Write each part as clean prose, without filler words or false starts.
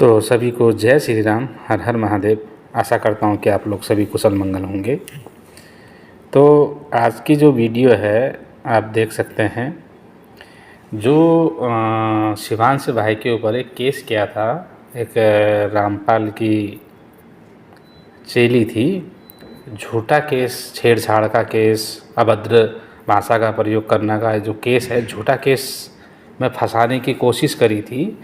तो सभी को जय श्री राम, हर हर महादेव। आशा करता हूँ कि आप लोग सभी कुशल मंगल होंगे। तो आज की जो वीडियो है आप देख सकते हैं, जो शिवांश भाई के ऊपर एक केस किया था। एक रामपाल की चेली थी, झूठा केस, छेड़छाड़ का केस, अभद्र भाषा का प्रयोग करने का जो केस है, झूठा केस में फंसाने की कोशिश करी थी।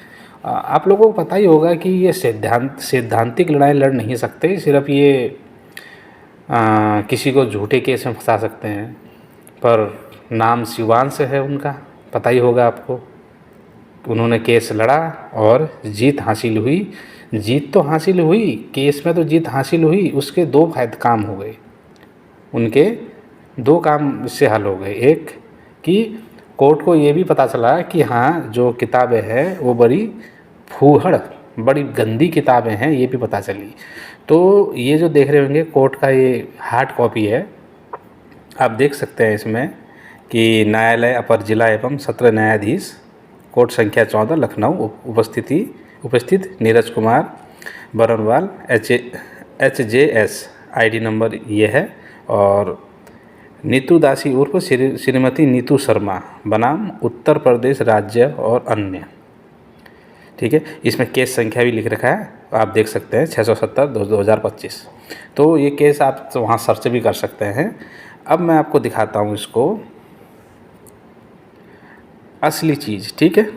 आप लोगों को पता ही होगा कि ये सैद्धांतिक लड़ाई लड़ नहीं सकते, सिर्फ ये किसी को झूठे केस में फंसा सकते हैं। पर नाम शिवांश है उनका, पता ही होगा आपको। उन्होंने केस लड़ा और जीत हासिल हुई। जीत तो हासिल हुई, केस में तो जीत हासिल हुई, उसके दो काम हो गए। उनके दो काम इससे हल हो गए। एक कि कोर्ट को ये भी पता चला कि हाँ, जो किताबें हैं वो बड़ी फूहड़, बड़ी गंदी किताबें हैं, ये भी पता चली। तो ये जो देख रहे होंगे कोर्ट का ये हार्ड कॉपी है, आप देख सकते हैं इसमें कि न्यायालय अपर जिला एवं सत्र न्यायाधीश कोर्ट संख्या 14 लखनऊ उपस्थित Neeraj Kumar Baranwal HJS ID number ये है, और नीतू दासी उर्फ श्रीमती नीतू शर्मा बनाम उत्तर प्रदेश राज्य और अन्य। ठीक है, इसमें केस संख्या भी लिख रखा है, आप देख सकते हैं 670/2025। तो ये केस आप तो वहाँ सर्च भी कर सकते हैं। अब मैं आपको दिखाता हूँ इसको असली चीज़। ठीक है,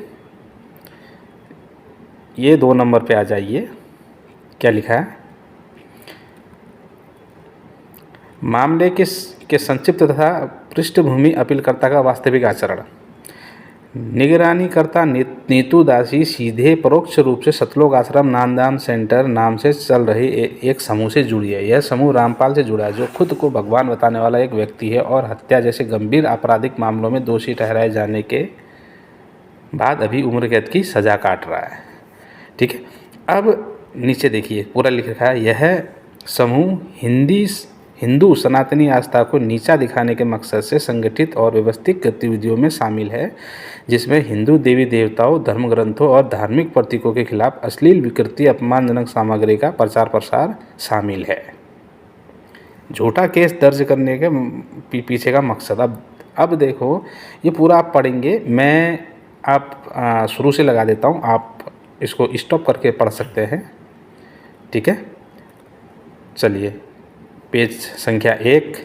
ये 2 नंबर पे आ जाइए। क्या लिखा है? मामले के संक्षिप्त तथा पृष्ठभूमि अपीलकर्ता का वास्तविक आचरण। निगरानीकर्ता नीतू दासी सीधे परोक्ष रूप से सतलोक आश्रम नामदान सेंटर नाम से चल रहे एक समूह से जुड़ी है। यह समूह रामपाल से जुड़ा है, जो खुद को भगवान बताने वाला एक व्यक्ति है और हत्या जैसे गंभीर आपराधिक मामलों में दोषी ठहराए जाने के बाद अभी उम्र कैद की सज़ा काट रहा है। ठीक है, अब नीचे देखिए पूरा लिख रखा है, यह समूह हिंदू सनातनी आस्था को नीचा दिखाने के मकसद से संगठित और व्यवस्थित गतिविधियों में शामिल है, जिसमें हिंदू देवी देवताओं, धर्म ग्रंथों और धार्मिक प्रतीकों के खिलाफ अश्लील, विकृति, अपमानजनक सामग्री का प्रचार प्रसार शामिल है। झूठा केस दर्ज करने के पीछे का मकसद। अब देखो, ये पूरा आप पढ़ेंगे, मैं आप शुरू से लगा देता हूँ, आप इसको स्टॉप करके पढ़ सकते हैं। ठीक है, चलिए, पेज संख्या 1,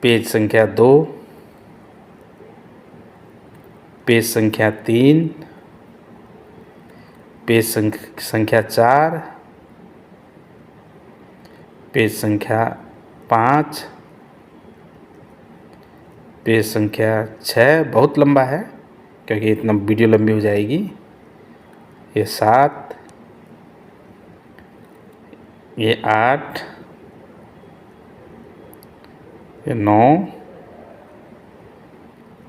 पेज संख्या 2, पेज संख्या 3, पेज संख्या 4, पेज संख्या 5, पेज संख्या 6, बहुत लंबा है क्योंकि इतना वीडियो लंबी हो जाएगी। ये 7, ये 8, ये 9,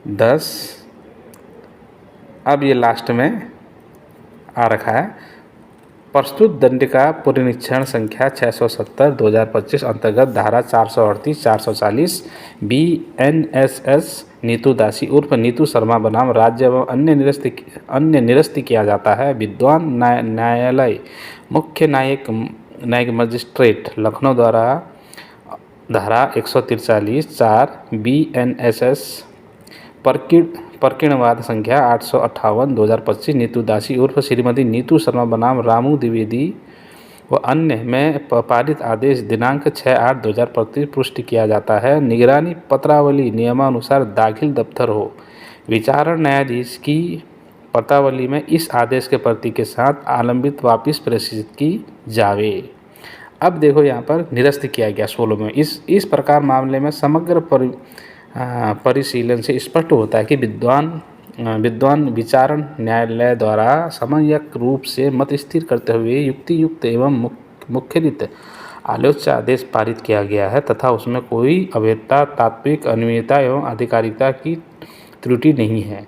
10, अब ये लास्ट में आ रखा है, प्रस्तुत दंडिका पुनरीक्षण संख्या 670/2025 अंतर्गत धारा 438, 440 BNSS नीतू दासी उर्फ नीतू शर्मा बनाम राज्य एवं अन्य निरस्त किया जाता है। विद्वान न्यायालय मुख्य न्यायिक मजिस्ट्रेट लखनऊ द्वारा धारा 143, 4 BNSS प्रकीर्णवाद संख्या 858/2025 नीतू दासी उर्फ श्रीमती नीतू शर्मा बनाम रामू द्विवेदी व अन्य में पारित आदेश दिनांक 6/8/2025 पुष्टि किया जाता है। निगरानी पत्रावली नियमानुसार दाखिल दफ्तर हो। विचारण न्यायाधीश की पत्रावली में इस आदेश के प्रति के साथ आलंबित वापिस प्रेषित की जावे। अब देखो, यहाँ पर निरस्त किया गया 16 में। इस प्रकार मामले में समग्र परिशीलन से स्पष्ट होता है कि विद्वान विचारण न्यायालय द्वारा समयक रूप से मत स्थिर करते हुए युक्तियुक्त एवं मुखरित आलोच्य आदेश पारित किया गया है तथा उसमें कोई अवैधता, तात्विक अनियमितता एवं आधिकारिकता की त्रुटि नहीं है।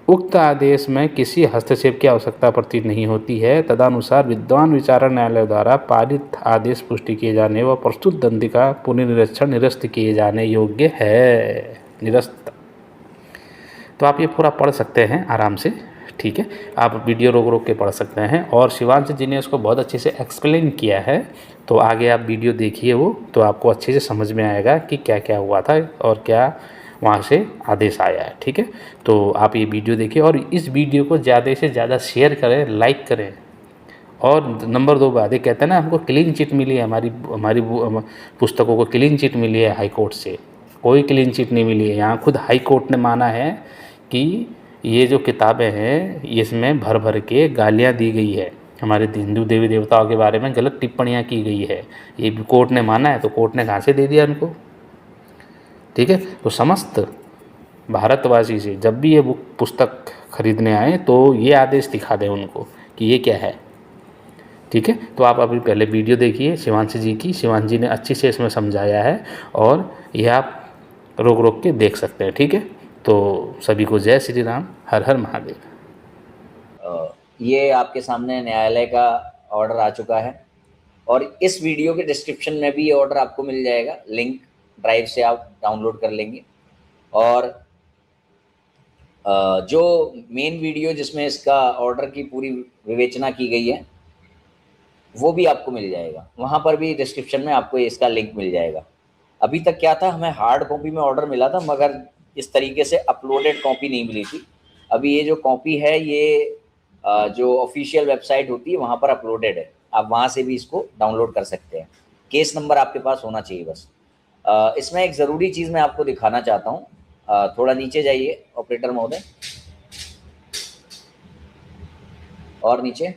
उक्त आदेश में किसी हस्तक्षेप की आवश्यकता प्रतीत नहीं होती है। तदनुसार विद्वान विचारण न्यायालय द्वारा पारित आदेश पुष्टि किए जाने व प्रस्तुत दंडिका पुनरीक्षण निरस्त किए जाने योग्य है। निरस्त। तो आप ये पूरा पढ़ सकते हैं आराम से। ठीक है, आप वीडियो रोक रोक के पढ़ सकते हैं। और शिवांश जी ने उसको बहुत अच्छे से एक्सप्लेन किया है, तो आगे आप वीडियो देखिए वो, तो आपको अच्छे से समझ में आएगा कि क्या क्या हुआ था और क्या वहाँ से आदेश आया है। ठीक है, तो आप ये वीडियो देखिए और इस वीडियो को ज़्यादा से ज़्यादा शेयर करें, लाइक करें। और नंबर 2 बात, ये कहते हैं ना हमको क्लीन चिट मिली है, हमारी हमारी पुस्तकों को क्लीन चिट मिली है हाई कोर्ट से। कोई क्लीन चिट नहीं मिली है, यहाँ खुद हाई कोर्ट ने माना है कि ये जो किताबें हैं इसमें भर भर के गालियाँ दी गई है, हमारे हिंदू देवी देवताओं के बारे में गलत टिप्पणियाँ की गई है। ये भी कोर्ट ने माना है, तो कोर्ट ने कहाँ से दे दिया उनको। ठीक है, तो समस्त भारतवासी से जब भी ये बुक पुस्तक खरीदने आए तो ये आदेश दिखा दें उनको कि ये क्या है। ठीक है, तो आप अभी पहले वीडियो देखिए शिवांशी जी की, शिवांशी जी ने अच्छी से इसमें समझाया है और ये आप रोक रोक के देख सकते हैं। ठीक है, तो सभी को जय श्री राम, हर हर महादेव। ये आपके सामने न्यायालय का ऑर्डर आ चुका है और इस वीडियो के डिस्क्रिप्शन में भी ये ऑर्डर आपको मिल जाएगा, लिंक ड्राइव से आप डाउनलोड कर लेंगे। और जो मेन वीडियो जिसमें इसका ऑर्डर की पूरी विवेचना की गई है वो भी आपको मिल जाएगा, वहाँ पर भी डिस्क्रिप्शन में आपको इसका लिंक मिल जाएगा। अभी तक क्या था, हमें हार्ड कॉपी में ऑर्डर मिला था मगर इस तरीके से अपलोडेड कॉपी नहीं मिली थी। अभी ये जो कॉपी है ये जो ऑफिशियल वेबसाइट होती है वहाँ पर अपलोडेड है, आप वहाँ से भी इसको डाउनलोड कर सकते हैं। केस नंबर आपके पास होना चाहिए बस। इसमें एक ज़रूरी चीज़ मैं आपको दिखाना चाहता हूँ, थोड़ा नीचे जाइए ऑपरेटर महोदय, और नीचे,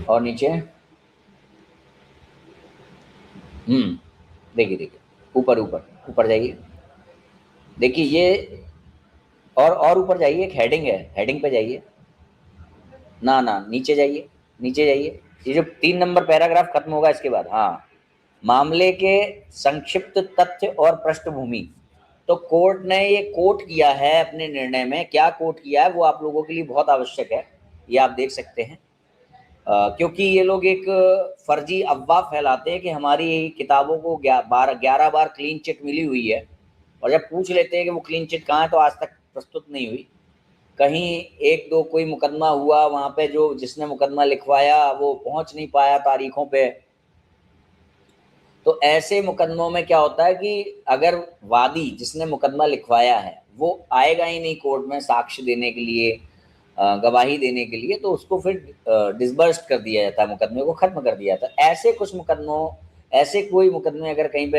और नीचे, देखिए देखिए, ऊपर ऊपर ऊपर जाइए, देखिए ये, और ऊपर जाइए, एक हेडिंग है, हेडिंग पे जाइए, ना ना नीचे जाइए, नीचे जाइए, ये जो 3 नंबर पैराग्राफ खत्म होगा इसके बाद, हाँ, मामले के संक्षिप्त तथ्य और पृष्ठभूमि। तो कोर्ट ने ये कोट किया है अपने निर्णय में, क्या कोट किया है वो आप लोगों के लिए बहुत आवश्यक है, ये आप देख सकते हैं। क्योंकि ये लोग एक फर्जी अफवाह फैलाते हैं कि हमारी किताबों को 11 बार क्लीन चिट मिली हुई है, और जब पूछ लेते हैं कि वो क्लीन चिट कहाँ है तो आज तक प्रस्तुत नहीं हुई। कहीं एक दो कोई मुकदमा हुआ, वहाँ पे जो जिसने मुकदमा लिखवाया वो पहुँच नहीं पाया तारीखों पे। तो ऐसे मुकदमों में क्या होता है कि अगर वादी जिसने मुकदमा लिखवाया है वो आएगा ही नहीं कोर्ट में साक्ष्य देने के लिए, गवाही देने के लिए, तो उसको फिर डिसबर्स्ट कर दिया जाता है, मुकदमे को खत्म कर दिया जाता है। ऐसे कुछ मुकदमों, ऐसे कोई मुकदमे अगर कहीं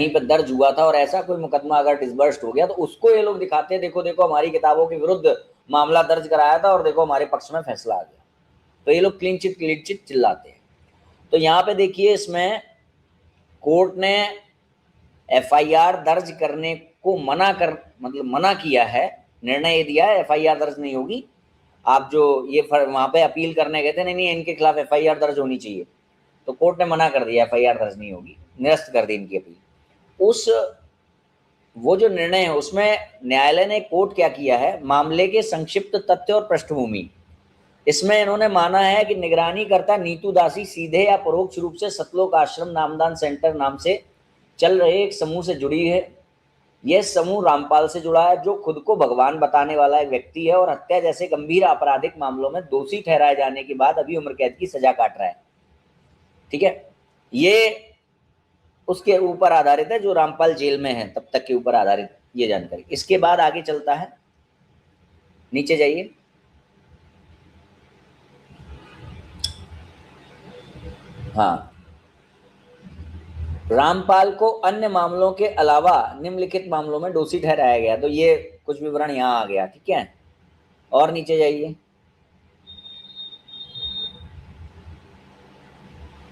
पे दर्ज हुआ था और ऐसा कोई मुकदमा अगर डिसबर्स्ट हो गया तो उसको ये लोग दिखाते हैं, देखो देखो हमारी किताबों के विरुद्ध मामला दर्ज कराया था और देखो हमारे पक्ष में फैसला आ गया। तो ये लोग क्लीन चिट चिल्लाते हैं। तो यहाँ पे देखिए, इसमें कोर्ट ने एफआईआर दर्ज करने को मना किया है, निर्णय ये दिया है एफआईआर दर्ज नहीं होगी। आप जो ये वहाँ पे अपील करने गए थे, नहीं इनके खिलाफ एफआईआर दर्ज होनी चाहिए, तो कोर्ट ने मना कर दिया, एफआईआर दर्ज नहीं होगी, निरस्त कर दी इनकी अपील। वो जो निर्णय है उसमें न्यायालय ने कोर्ट क्या किया है, मामले के संक्षिप्त तथ्य और पृष्ठभूमि। इसमें इन्होंने माना है कि निगरानीकर्ता नीतू दासी सीधे या परोक्ष रूप से सतलोक आश्रम नामदान सेंटर नाम से चल रहे एक समूह से जुड़ी है। यह समूह रामपाल से जुड़ा है, जो खुद को भगवान बताने वाला एक व्यक्ति है और हत्या जैसे गंभीर आपराधिक मामलों में दोषी ठहराए जाने के बाद अभी उम्र कैद की सजा काट रहा है। ठीक है, ये उसके ऊपर आधारित है, जो रामपाल जेल में है तब तक के ऊपर आधारित ये जानकारी। इसके बाद आगे चलता है, नीचे जाइए, हाँ, रामपाल को अन्य मामलों के अलावा निम्नलिखित मामलों में दोषी ठहराया गया। तो ये कुछ विवरण यहाँ आ गया, ठीक है, और नीचे जाइए।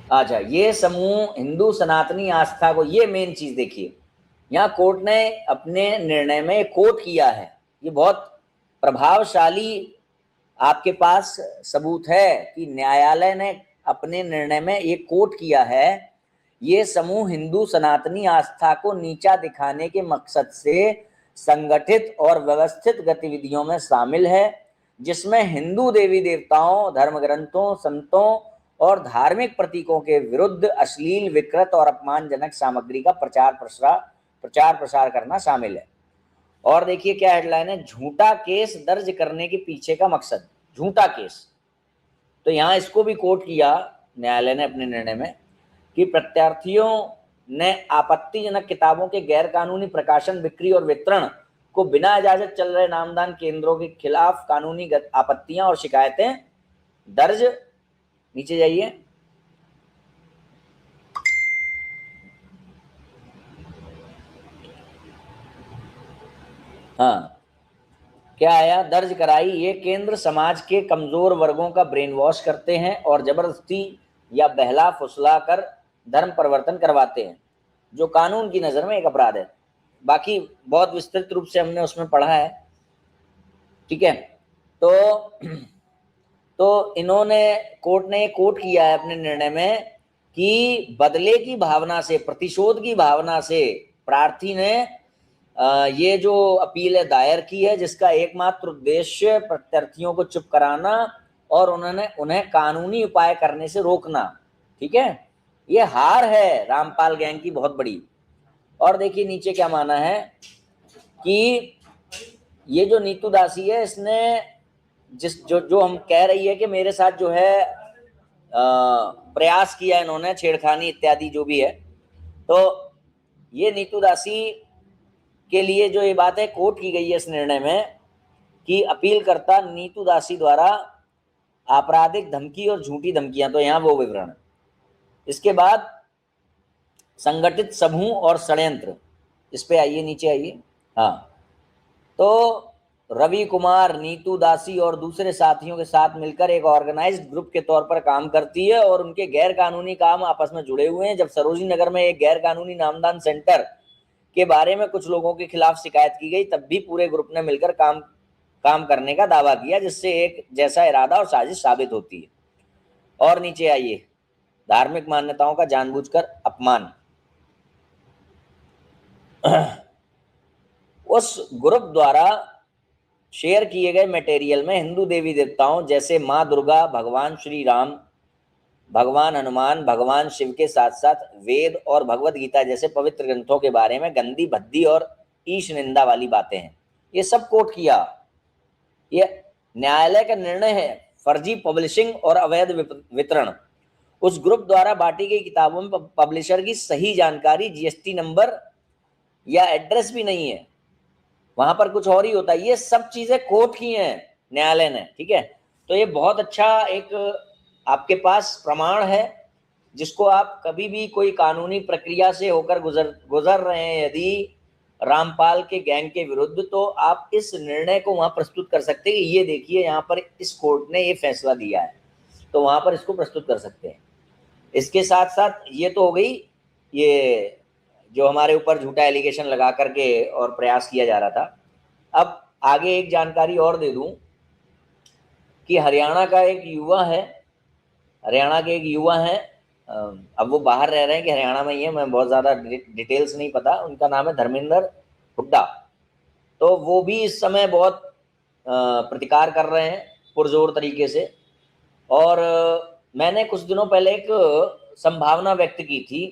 अच्छा, ये समूह हिंदू सनातनी आस्था को, ये मेन चीज देखिए, यहाँ कोर्ट ने अपने निर्णय में कोट किया है, ये बहुत प्रभावशाली आपके पास सबूत है कि न्यायालय ने अपने निर्णय में ये कोट किया है, ये समूह हिंदू सनातनी आस्था को नीचा दिखाने के मकसद से संगठित और व्यवस्थित गतिविधियों में शामिल है, जिसमें हिंदू देवी देवताओं, धर्म ग्रंथों, संतों और धार्मिक प्रतीकों के विरुद्ध अश्लील, विकृत और अपमानजनक सामग्री का प्रचार प्रसार प्रचार प्रसार करना शामिल है। और देखिए क्या हेडलाइन है, झूठा केस दर्ज करने के पीछे का मकसद, झूठा केस। तो यहाँ इसको भी कोट किया न्यायालय ने अपने निर्णय में कि प्रत्यार्थियों ने आपत्तिजनक किताबों के गैर कानूनी प्रकाशन, बिक्री और वितरण को बिना इजाजत चल रहे नामदान केंद्रों के खिलाफ कानूनी आपत्तियां और शिकायतें दर्ज, नीचे जाइए, हाँ क्या आया, दर्ज कराई। ये केंद्र समाज के कमजोर वर्गों का ब्रेन वॉश करते हैं और जबरदस्ती या बहला फुसला कर धर्म परिवर्तन करवाते हैं, जो कानून की नजर में एक अपराध है। बाकी बहुत विस्तृत रूप से हमने उसमें पढ़ा है, ठीक है। तो इन्होंने, कोर्ट ने कोट किया है अपने निर्णय में कि बदले की भावना से, प्रतिशोध की भावना से प्रार्थी ने ये जो अपील है दायर की है, जिसका एकमात्र उद्देश्य प्रत्यार्थियों को चुप कराना और उन्हें कानूनी उपाय करने से रोकना, ठीक है। ये हार है रामपाल गैंग की बहुत बड़ी। और देखिए नीचे क्या माना है कि ये जो नीतू दासी है, इसने जो हम कह रही है कि मेरे साथ जो है प्रयास किया इन्होंने, छेड़खानी इत्यादि जो भी है, तो ये नीतू दासी के लिए जो ये बात है कोट की गई है इस निर्णय में कि अपीलकर्ता नीतू दासी द्वारा आपराधिक धमकी और झूठी धमकियां, तो यहाँ वो विवरण। इसके बाद संगठित समूह और षड्यंत्र, इस पे आइए, नीचे आइए, हाँ। तो रवि कुमार, नीतू दासी और दूसरे साथियों के साथ मिलकर एक ऑर्गेनाइज्ड ग्रुप के तौर पर काम करती है और उनके गैर कानूनी काम आपस में जुड़े हुए हैं। जब सरोजिनी नगर में एक गैर कानूनी नामदान सेंटर के बारे में कुछ लोगों के खिलाफ शिकायत की गई, तब भी पूरे ग्रुप ने मिलकर काम करने का दावा किया, जिससे एक जैसा इरादा और साजिश साबित होती है। और नीचे आइए, धार्मिक मान्यताओं का जानबूझकर अपमान। उस ग्रुप द्वारा शेयर किए गए मटेरियल में हिंदू देवी देवताओं जैसे मां दुर्गा, भगवान श्री राम, भगवान हनुमान, भगवान शिव के साथ साथ वेद और भगवत गीता जैसे पवित्र ग्रंथों के बारे में गंदी, भद्दी और ईश निंदा वाली बातें हैं। ये सब कोट किया। ये न्यायालय का निर्णय है, फर्जी पब्लिशिंग और अवैध वितरण। उस ग्रुप द्वारा बांटी गई किताबों में पब्लिशर की सही जानकारी, जीएसटी नंबर या एड्रेस भी नहीं है, वहां पर कुछ और ही होता है। ये सब चीजें कोट की हैं न्यायालय ने, ठीक है। तो ये बहुत अच्छा एक आपके पास प्रमाण है, जिसको आप कभी भी कोई कानूनी प्रक्रिया से होकर गुजर रहे हैं यदि रामपाल के गैंग के विरुद्ध, तो आप इस निर्णय को वहां प्रस्तुत कर सकते हैं कि ये देखिए यहाँ पर इस कोर्ट ने ये फैसला दिया है, तो वहां पर इसको प्रस्तुत कर सकते हैं। इसके साथ साथ ये तो हो गई ये जो हमारे ऊपर झूठा एलिगेशन लगा करके और प्रयास किया जा रहा था। अब आगे एक जानकारी और दे दूं कि हरियाणा का एक युवा है, हरियाणा के एक युवा हैं, अब वो बाहर रह रहे हैं कि हरियाणा में ही है, मैं बहुत ज़्यादा डिटेल्स नहीं पता। उनका नाम है धर्मेंद्र हुड्डा। तो वो भी इस समय बहुत प्रतिकार कर रहे हैं पुरजोर तरीके से। और मैंने कुछ दिनों पहले एक संभावना व्यक्त की थी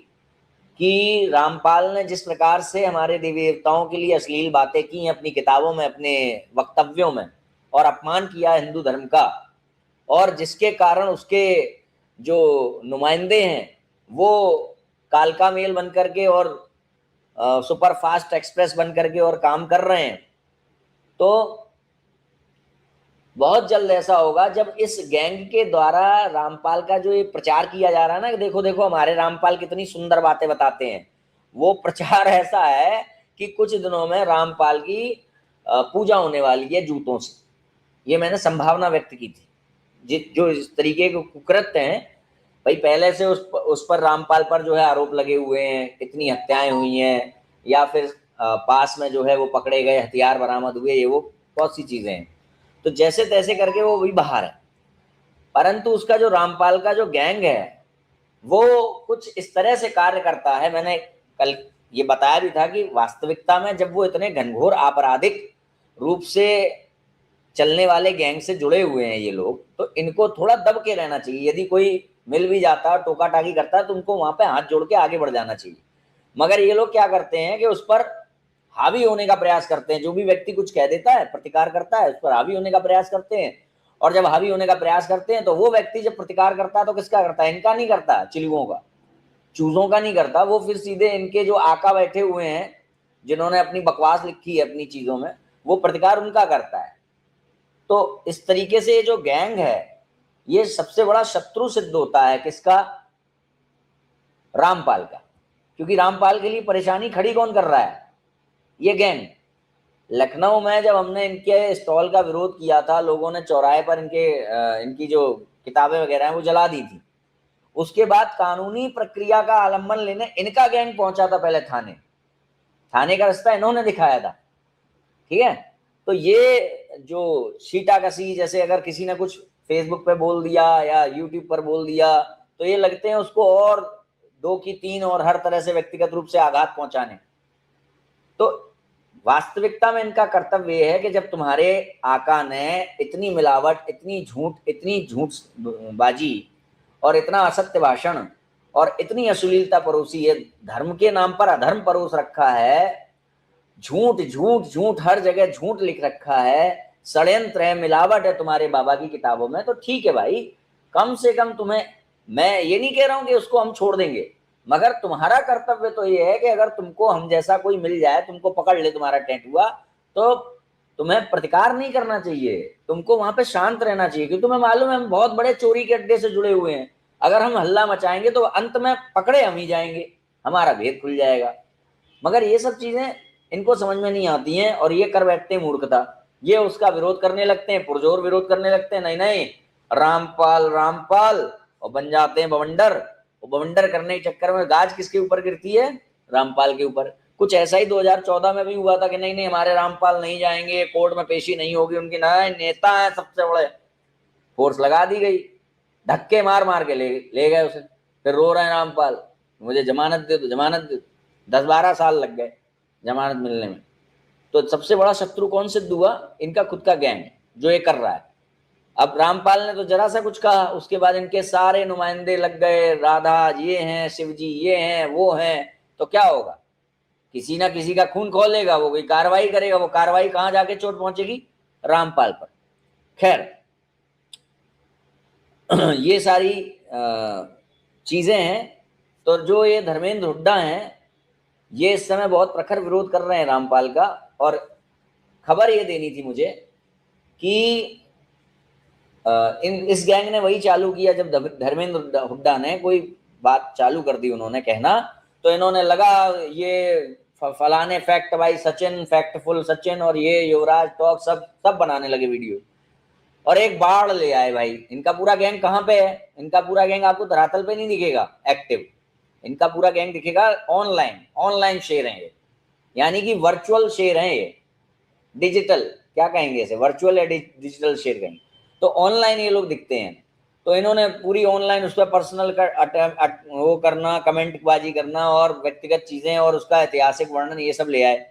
कि रामपाल ने जिस प्रकार से हमारे देवी देवताओं के लिए अश्लील बातें की हैं अपनी किताबों में, अपने वक्तव्यों में, और अपमान किया है हिंदू धर्म का, और जिसके कारण उसके जो नुमाइंदे हैं वो कालका मेल बन करके और सुपर फास्ट एक्सप्रेस बन करके और काम कर रहे हैं, तो बहुत जल्द ऐसा होगा जब इस गैंग के द्वारा रामपाल का जो ये प्रचार किया जा रहा है ना, कि देखो देखो हमारे रामपाल कितनी सुंदर बातें बताते हैं, वो प्रचार ऐसा है कि कुछ दिनों में रामपाल की पूजा होने वाली है जूतों से। ये मैंने संभावना व्यक्त की थी। जो इस तरीके के कुकृत्य हैं, भाई पहले से उस पर रामपाल पर जो है आरोप लगे हुए हैं, कितनी हत्याएं हुई हैं, या फिर पास में जो है वो पकड़े गए, हथियार बरामद हुए, ये वो बहुत सी चीजें हैं। तो जैसे तैसे करके वो भी बाहर है, परंतु उसका जो रामपाल का जो गैंग है वो कुछ इस तरह से कार्य करता है। मैंने कल ये बताया भी था कि वास्तविकता में जब वो इतने घनघोर आपराधिक रूप से चलने वाले गैंग से जुड़े हुए हैं ये लोग, तो इनको थोड़ा दब के रहना चाहिए। यदि कोई मिल भी जाता है, टोका टाकी करता है, तो उनको वहां पे हाथ जोड़ के आगे बढ़ जाना चाहिए। मगर ये लोग क्या करते हैं कि उस पर हावी होने का प्रयास करते हैं। जो भी व्यक्ति कुछ कह देता है, प्रतिकार करता है, उस पर हावी होने का प्रयास करते हैं। और जब हावी होने का प्रयास करते हैं तो वो व्यक्ति जब प्रतिकार करता है तो किसका करता है? इनका नहीं करता, चिलुओं का, चूजों का नहीं करता। वो फिर सीधे इनके जो आका बैठे हुए हैं, जिन्होंने अपनी बकवास लिखी है अपनी चीजों में, वो प्रतिकार उनका करता है। तो इस तरीके से ये जो गैंग है, ये सबसे बड़ा शत्रु सिद्ध होता है किसका? रामपाल का। क्योंकि रामपाल के लिए परेशानी खड़ी कौन कर रहा है? ये गैंग। लखनऊ में जब हमने इनके स्टॉल का विरोध किया था, लोगों ने चौराहे पर इनकी जो किताबें वगैरह हैं वो जला दी थी। उसके बाद कानूनी प्रक्रिया का आलम्बन लेने इनका गैंग पहुंचा था पहले थाने। थाने का रास्ता इन्होंने दिखाया था, ठीक है। तो ये जो शीटाकशी, जैसे अगर किसी ने कुछ फेसबुक पे बोल दिया या यूट्यूब पर बोल दिया, तो ये लगते हैं उसको और 2 की 3 और हर तरह से व्यक्तिगत रूप से आघात पहुंचाने। तो वास्तविकता में इनका कर्तव्य है कि जब तुम्हारे आका ने इतनी मिलावट, इतनी झूठ बाजी और इतना असत्य भाषण और इतनी अश्लीलता परोसी है, धर्म के नाम पर अधर्म परोस रखा है, झूठ झूठ झूठ हर जगह झूठ लिख रखा है, षड्यंत्र है, मिलावट है तुम्हारे बाबा की किताबों में, तो ठीक है भाई, कम से कम तुम्हें, मैं ये नहीं कह रहा हूं कि उसको हम छोड़ देंगे, मगर तुम्हारा कर्तव्य तो ये है कि अगर तुमको हम जैसा कोई मिल जाए, तुमको पकड़ ले तुम्हारा टेटुआ, तो तुम्हें प्रतिकार नहीं करना चाहिए, तुमको वहां पे शांत रहना चाहिए। क्योंकि तुम्हें मालूम है हम बहुत बड़े चोरी के अड्डे से जुड़े हुए हैं, अगर हम हल्ला मचाएंगे तो अंत में पकड़े हम ही जाएंगे, हमारा भेद खुल जाएगा। मगर ये सब चीजें इनको समझ में नहीं आती हैं और ये कर बैठते हैं मूर्खता। ये उसका विरोध करने लगते हैं, पुरजोर विरोध करने लगते हैं, नहीं नहीं रामपाल रामपाल, और बन जाते हैं बवंडर। और बवंडर करने के चक्कर में गाज किसके ऊपर गिरती है? रामपाल के ऊपर। कुछ ऐसा ही 2014 में भी हुआ था कि नहीं नहीं हमारे रामपाल नहीं जाएंगे, कोर्ट में पेशी नहीं होगी उनकी, नहीं नेता है सबसे बड़े, फोर्स लगा दी गई, धक्के मार मार के ले गए उसे। फिर रो रहे हैं रामपाल, मुझे जमानत दे दो, जमानत दे दो। 10-12 साल लग गए जमानत मिलने में। तो सबसे बड़ा शत्रु कौन सिद्ध हुआ? इनका खुद का गैंग जो ये कर रहा है। अब रामपाल ने तो जरा सा कुछ कहा, उसके बाद इनके सारे नुमाइंदे लग गए, राधा ये हैं, शिव जी ये हैं, वो हैं, तो क्या होगा? किसी ना किसी का खून खोलेगा, वो कोई कार्रवाई करेगा, वो कार्रवाई कहां जाके चोट पहुंचेगी? रामपाल पर। खैर ये सारी चीजें हैं। तो जो ये धर्मेंद्र हुड्डा हैं, ये इस समय बहुत प्रखर विरोध कर रहे हैं रामपाल का। और खबर ये देनी थी मुझे कि इस गैंग ने वही चालू किया, जब धर्मेंद्र हुड्डा ने कोई बात चालू कर दी उन्होंने कहना, तो इन्होंने लगा ये फलाने fact by Sachin, factful Sachin, और ये युवराज टॉक सब बनाने लगे वीडियो, और एक बाढ़ ले आए भाई। इनका पूरा गैंग कहाँ पे है? इनका पूरा गैंग आपको धरातल पे नहीं दिखेगा एक्टिव, इनका पूरा गैंग दिखेगा ऑनलाइन। ऑनलाइन शेर है ये, यानी कि वर्चुअल शेर है ये, डिजिटल क्या कहेंगे इसे, वर्चुअल या डिजिटल शेर कहेंगे। तो ऑनलाइन ये लोग दिखते हैं। तो इन्होंने पूरी ऑनलाइन उस पर पर्सनल वो करना, कमेंट बाजी करना और व्यक्तिगत चीजें और उसका ऐतिहासिक वर्णन ये सब ले आए।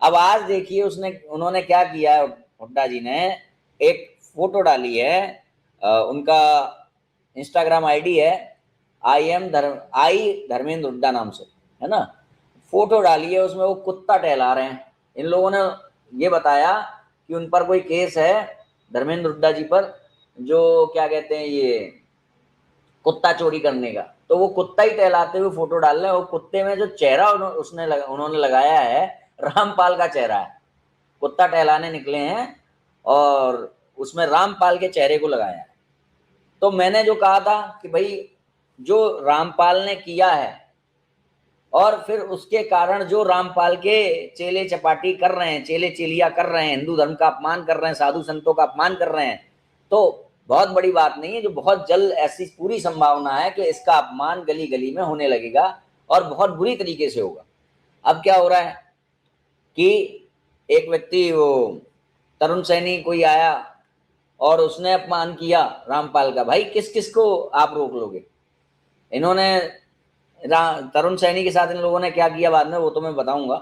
अब आज देखिए उन्होंने क्या किया है, हुड्डा जी ने एक फोटो डाली है, उनका इंस्टाग्राम आईडी है आई धर्मेंद्र हुड्डा नाम से, है ना। फोटो डाली है, उसमें वो कुत्ता टहला रहे हैं। इन लोगों ने ये बताया कि उन पर कोई केस है धर्मेंद्र हुड्डा जी पर, जो क्या कहते हैं ये कुत्ता चोरी करने का। तो वो कुत्ता ही टहलाते हुए फोटो डाल रहे हैं। वो कुत्ते में जो चेहरा उन्होंने लगाया है, रामपाल का चेहरा है। कुत्ता टहलाने निकले हैं और उसमें रामपाल के चेहरे को लगाया है। तो मैंने जो कहा था कि भाई जो रामपाल ने किया है और फिर उसके कारण जो रामपाल के चेले चपाटी कर रहे हैं, चेले चेलिया कर रहे हैं, हिंदू धर्म का अपमान कर रहे हैं, साधु संतों का अपमान कर रहे हैं, तो बहुत बड़ी बात नहीं है। जो बहुत जल्द ऐसी पूरी संभावना है कि इसका अपमान गली गली में होने लगेगा और बहुत बुरी तरीके से होगा। अब क्या हो रहा है कि एक व्यक्ति, वो तरुण सैनी कोई आया और उसने अपमान किया रामपाल का। भाई किस किस को आप रोक लोगे? इन्होंने तरुण सैनी के साथ इन लोगों ने क्या किया बाद में वो तो मैं बताऊंगा।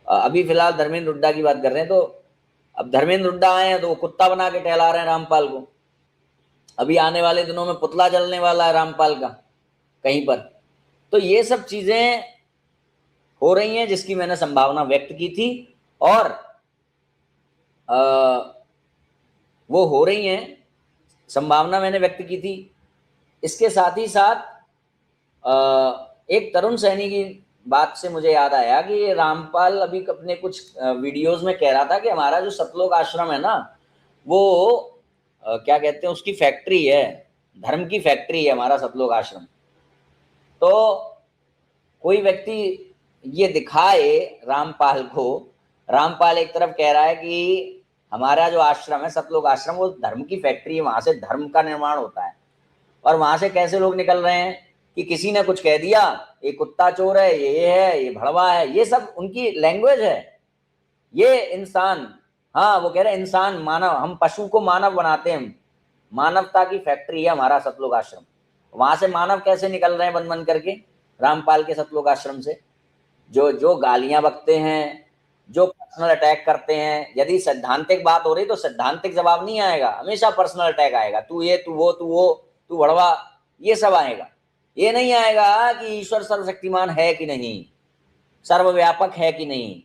अभी फिलहाल धर्मेंद्र हुड्डा की बात कर रहे हैं। तो अब धर्मेंद्र हुड्डा आए हैं तो वो कुत्ता बना के टहला रहे हैं रामपाल को। अभी आने वाले दिनों में पुतला जलने वाला है रामपाल का कहीं पर। तो ये सब चीजें हो रही हैं, जिसकी मैंने संभावना व्यक्त की थी, और वो हो रही हैं, संभावना मैंने व्यक्त की थी। इसके साथ ही साथ एक तरुण सैनी की बात से मुझे याद आया कि ये रामपाल अभी अपने कुछ वीडियोस में कह रहा था कि हमारा जो सतलोक आश्रम है ना, वो क्या कहते हैं, उसकी फैक्ट्री है, धर्म की फैक्ट्री है हमारा सतलोक आश्रम। तो कोई व्यक्ति ये दिखाए रामपाल को, रामपाल एक तरफ कह रहा है कि हमारा जो आश्रम है सतलोक आश्रम वो धर्म की फैक्ट्री है, वहां से धर्म का निर्माण होता है, और वहां से कैसे लोग निकल रहे हैं कि किसी ने कुछ कह दिया, ये कुत्ता चोर है, ये है, ये भड़वा है, ये सब उनकी लैंग्वेज है। ये इंसान, हाँ वो कह रहे हैं इंसान मानव, हम पशु को मानव बनाते हैं, मानवता की फैक्ट्री है हमारा सतलोक आश्रम। वहां से मानव कैसे निकल रहे हैं बन बन करके रामपाल के सतलोक आश्रम से, जो जो गालियां बकते हैं, जो पर्सनल अटैक करते हैं। यदि सैद्धांतिक बात हो रही तो सैद्धांतिक जवाब नहीं आएगा, हमेशा पर्सनल अटैक आएगा, तू ये, तू वो, तू भड़वा, ये सब आएगा। ये नहीं आएगा कि ईश्वर सर्वशक्तिमान है कि नहीं, सर्वव्यापक है कि नहीं,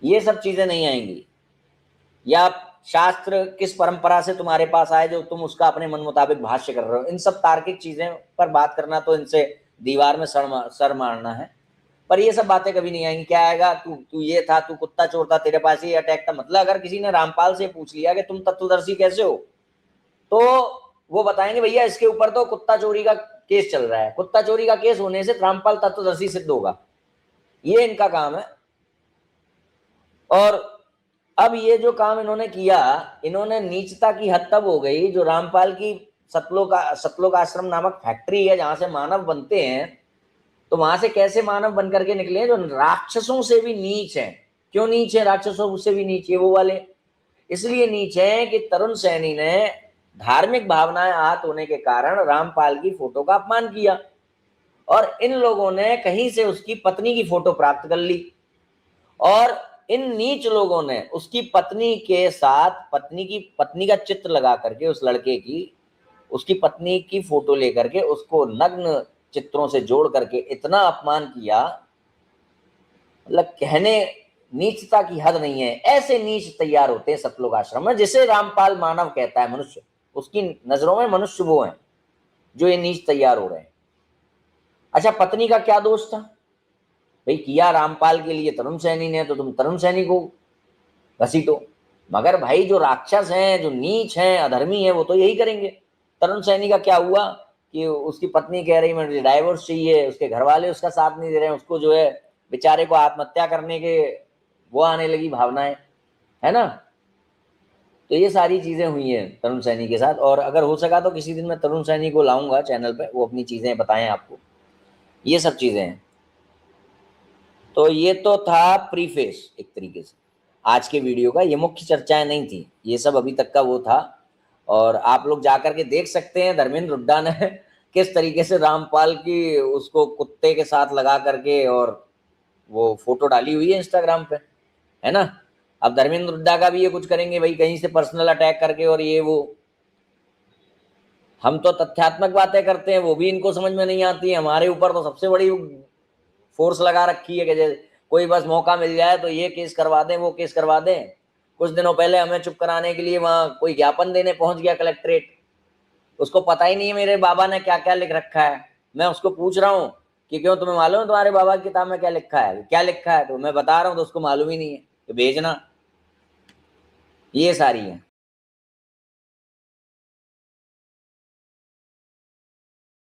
ये सब चीजें नहीं आएंगी। या शास्त्र किस परंपरा से तुम्हारे पास आए जो तुम उसका अपने मन मुताबिक भाष्य कर रहे हो, इन सब तार्किक चीजें पर बात करना तो इनसे दीवार में सर मारना है। पर ये सब बातें कभी नहीं आएंगी। क्या आएगा, तू ये था, तू कुत्ता चोर था, तेरे पास ये अटैक था। मतलब अगर किसी ने रामपाल से पूछ लिया कि तुम तत्वदर्शी कैसे हो, तो वो बताएंगे भैया इसके ऊपर तो कुत्ता चोरी का केस चल रहा है, कुत्ता चोरी का केस होने से रामपाल तत्वदर्शी सिद्ध होगा, ये इनका काम है। और अब ये जो काम इन्होंने किया, इन्होंने नीचता की हद तब हो गई, जो रामपाल की सतलोक आश्रम नामक फैक्ट्री है जहां से मानव बनते हैं, तो वहां से कैसे मानव बन करके निकले जो राक्षसों से भी नीच है। क्यों नीच है, राक्षसों से भी नीच है वो वाले? इसलिए नीच है कि तरुण सैनी ने धार्मिक भावनाएं आहत होने के कारण रामपाल की फोटो का अपमान किया, और इन लोगों ने कहीं से उसकी पत्नी की फोटो प्राप्त कर ली, और इन नीच लोगों ने उसकी पत्नी के साथ पत्नी का चित्र लगा करके, उस लड़के की, उसकी पत्नी की फोटो लेकर के उसको नग्न चित्रों से जोड़ करके इतना अपमान किया, मतलब कहने नीचता की हद नहीं है। ऐसे नीच तैयार होते हैं सतलोक आश्रम में, जिसे रामपाल मानव कहता है, मनुष्य, उसकी नजरों में मनुष्य वो हैं जो ये नीच तैयार हो रहे हैं। अच्छा, पत्नी का क्या दोष था भाई? किया रामपाल के लिए तरुण सैनी ने, तो तुम तरुण सैनी को घसीटो। मगर भाई जो राक्षस हैं, जो नीच हैं, अधर्मी हैं, वो तो यही करेंगे। तरुण सैनी का क्या हुआ कि उसकी पत्नी कह रही मुझे डाइवोर्स चाहिए, उसके घर वाले उसका साथ नहीं दे रहे हैं, उसको जो है बेचारे को आत्महत्या करने के वो आने लगी भावनाएं, है ना। तो ये सारी चीजें हुई हैं तरुण सैनी के साथ, और अगर हो सका तो किसी दिन मैं तरुण सैनी को लाऊंगा चैनल पे, वो अपनी चीजें बताएं आपको, ये सब चीजें हैं। तो ये तो था प्रीफेस एक तरीके से आज के वीडियो का, ये मुख्य चर्चाएं नहीं थी, ये सब अभी तक का वो था। और आप लोग जाकर के देख सकते हैं धर्मेंद्र हुड्डा ने किस तरीके से रामपाल की उसको कुत्ते के साथ लगा करके और वो फोटो डाली हुई है इंस्टाग्राम पे, है ना। अब धर्मेंद्र हुड्डा का भी ये कुछ करेंगे भाई, कहीं से पर्सनल अटैक करके, और ये वो। हम तो तथ्यात्मक बातें करते हैं, वो भी इनको समझ में नहीं आती है। हमारे ऊपर तो सबसे बड़ी फोर्स लगा रखी है कि जैसे कोई बस मौका मिल जाए तो ये केस करवा दें, वो केस करवा दें। कुछ दिनों पहले हमें चुप कराने के लिए वहां कोई ज्ञापन देने पहुंच गया कलेक्ट्रेट, उसको पता ही नहीं है मेरे बाबा ने क्या क्या लिख रखा है। मैं उसको पूछ रहा हूँ कि क्यों, तुम्हें मालूम है तुम्हारे बाबा की किताब में क्या लिखा है? क्या लिखा है? तो मैं बता रहा हूँ तो उसको मालूम ही नहीं है, तो भेजना। ये सारी है।